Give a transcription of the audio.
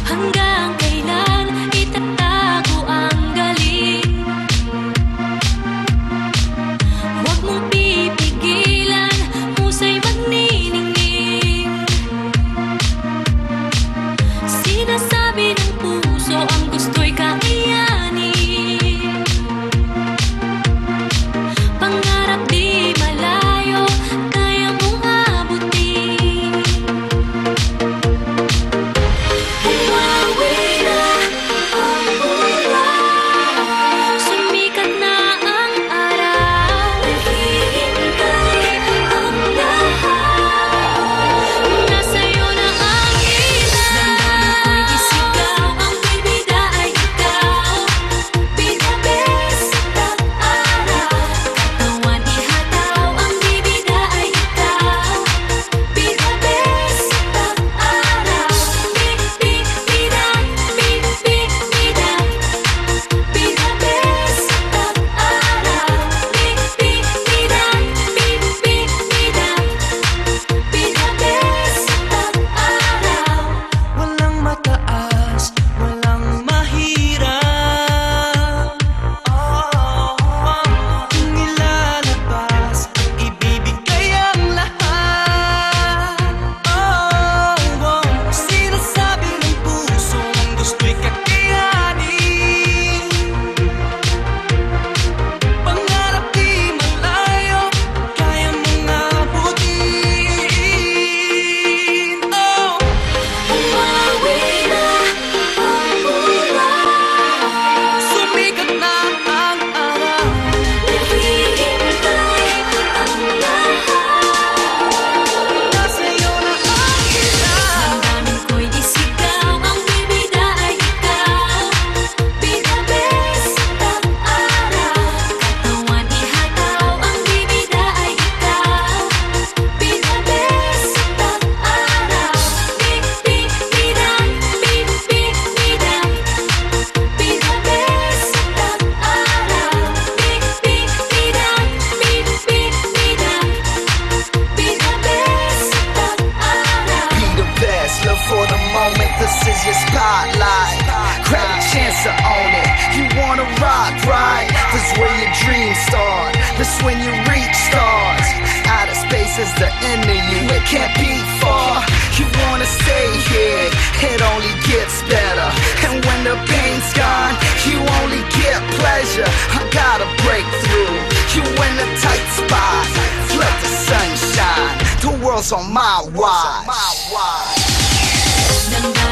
Hanggang kailan itatago ang galing? Huwag mong pipigilan, husay magniningning. Sinasabi ng puso ang gusto'y kakayanin. Pangarap di malayo, kaya mong abutin. Bumawi na ang buwan, sumikat na ang araw. Naghihintay ang lahat, nasa'yo na ang ilan. Damdamin ko'y isigaw, ang bibida ay ikaw. Pinabes at araw, katawan ihataw, ang bibida ay ikaw. Pinabes at araw, bibida, bibida. Pinabes at araw, bibida, bibida. Pinabes at araw. Walang mataas, walang mahirap. Kung ilalabas, ibibigay ang lahat. Sinasabi ng puso ang gusto'y kakayanin. Pangarap di malayo, kaya mong abutin. Bumawi na ang buwan, Sumikat na ang araw. naghihintay ang lahat. Nasa'yo na ang ilan. Damdamin ko'y isigaw, ang bibida ay ikaw. Pinabes at araw, katawan ihataw, ang bibida ay ikaw. Pinabes at araw, bibida, bibida. Pinabes at araw, bibida, bibida. Pinabes at araw. Be the best, look for the moment, this is your spotlight. Grab a chance to own it, you wanna rock, right? This is where your dreams start, this is when you reach stars. Outer space is the end of you, it can't be far. You wanna stay here, it only gets better. And when the pain's gone, you only get pleasure. I gotta break through, you in a tight spot. Let the sun shine, the world's on my watch. Damdamin